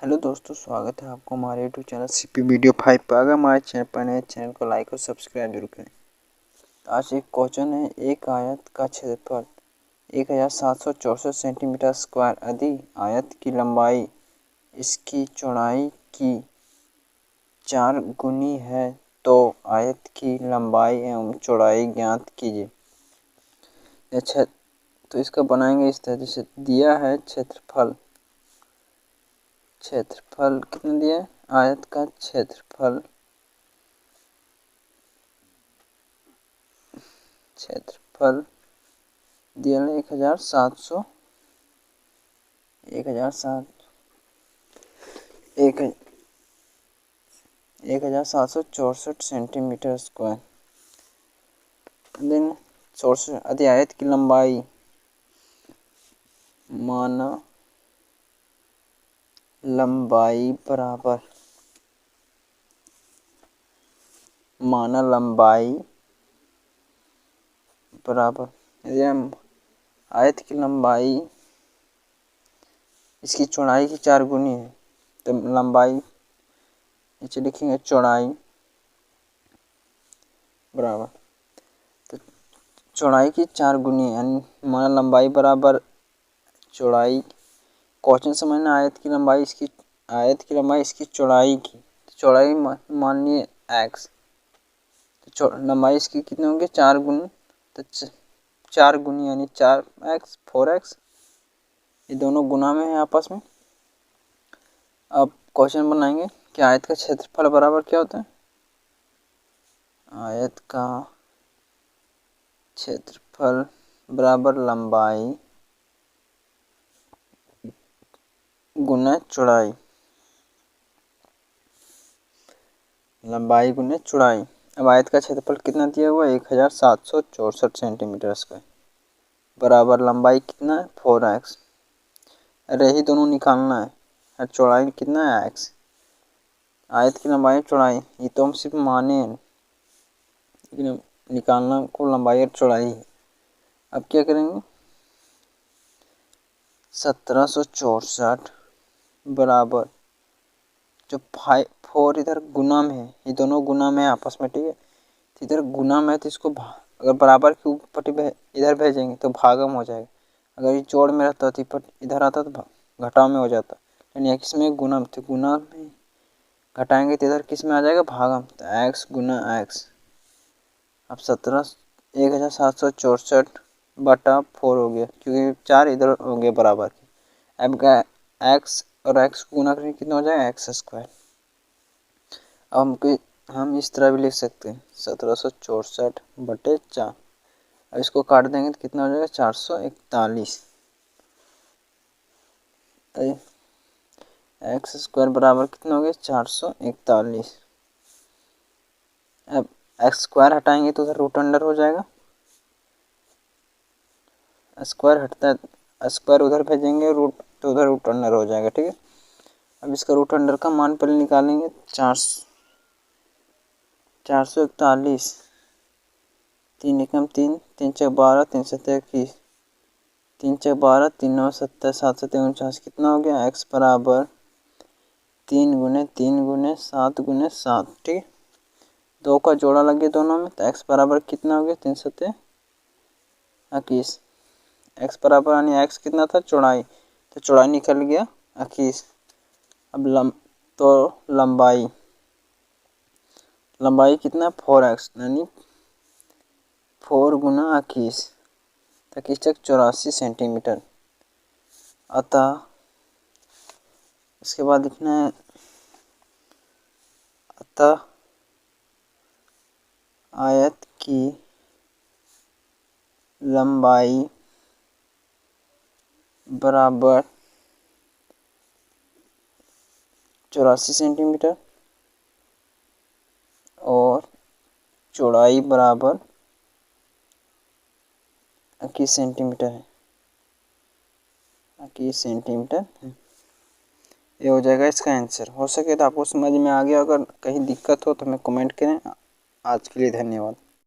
Hello दोस्तों, स्वागत है आपको हमारे यूट्यूब चैनल सीपी वीडियो 5 पर। अगर हमारे चैनल पर नए चैनल को लाइक और सब्सक्राइब जरूर करें। तो आज एक क्वेश्चन है, एक आयत का क्षेत्रफल 1764 सेंटीमीटर स्क्वायर यदि आयत की लंबाई इसकी चौड़ाई की 4 गुनी है तो आयत की लंबाई एवं चौड़ाई ज्ञात कीजिए। अच्छा, तो इसका बनाएंगे इस तरह से। दिया है क्षेत्रफल कितना दिया है? आयत का क्षेत्रफल दिया है 1764 सेंटीमीटर स्क्वायर। देन 64 यदि आयत की लंबाई माना लंबाई बराबर यदि हम आयत की लंबाई इसकी चौड़ाई की 4 गुनी है तो लंबाई नीचे लिखेंगे चौड़ाई बराबर, तो चौड़ाई की 4 गुनी यानी माना लंबाई बराबर चौड़ाई। क्वेश्चन समझना, आयत की लंबाई इसकी चौड़ाई की, तो चौड़ाई मान लिए x, तो लंबाई इसकी कितने होंगे 4 गुनी, तो 4 गुनी यानी 4x 4x, ये दोनों गुना में है आपस में। अब क्वेश्चन बनाएंगे कि आयत का क्षेत्रफल बराबर क्या होता है। आयत का क्षेत्रफल बराबर लंबाई गुना चौड़ाई, अब आयत का क्षेत्रफल कितना दिया हुआ है 1764 सेंटीमीटर स्क्वायर बराबर लंबाई कितना है 4x। अरे ही दोनों निकालना है और चौड़ाई कितना है x। आयत की लंबाई चौड़ाई ये तो हम सिर्फ माने हैं, लेकिन निकालना को लंबाई और चौड़ाई है। अब क्या करेंगे 1764 बराबर जो 4 इधर गुना में है, ये दोनों गुना में है आपस में, ठीक है। तो इधर गुना में है तो इसको अगर बराबर की पट्टी इधर भेजेंगे तो भागम हो जाएगा। अगर ये जोड़ में रहता तो इधर आता तो घटाव में हो जाता, यानी x में गुना, तो गुना में घटाएंगे तो इधर किस में आ जाएगा भागम, तो x गुना x। अब 1764 बटा 4 हो गया, क्योंकि 4 इधर हो गए बराबर की। अब क्या x और x गुना करेंगे कितना हो जाएगा एक्स स्क्वायर। अब हम इस तरह भी लिख सकते हैं 1764 बटे 4। अब इसको काट देंगे तो कितना हो जाएगा 441। एक्स स्क्वायर बराबर कितना हो गया 441। अब एक्स स्क्वायर हटाएंगे तो उधर रूट अंडर हो जाएगा, स्क्वायर हटता है, स्क्वायर उधर भेजेंगे रूट तो उधर रूट अंडर हो जाएगा, ठीक है। अब इसका रूट अंडर का मान पहले निकालेंगे 441, 3 एकम 3, 3 चौक 12, 3 सत्तर 21, 3 चौक 12, 3 9 70, 7 7 49, कितना हो गया x बराबर 3 गुने 3 गुने 7 गुने 7, ठीक है। 2 का जोड़ा लग गया दोनों में, तो x बराबर कितना हो गया 3 सत्ते 21। x बराबर यानी x कितना था चौड़ाई, तो चौड़ाई निकल गया 21। अब लंबाई कितना 4x यानी 4 गुना 21, 21 तक 84 सेंटीमीटर। अतः इसके बाद लिखना है आयत की लंबाई बराबर 84 सेंटीमीटर और चौड़ाई बराबर 21 सेंटीमीटर है, 21 सेंटीमीटर है। ये हो जाएगा इसका आंसर। हो सके तो आपको समझ में आ गया, अगर कहीं दिक्कत हो तो हमें कमेंट करें। आज के लिए धन्यवाद।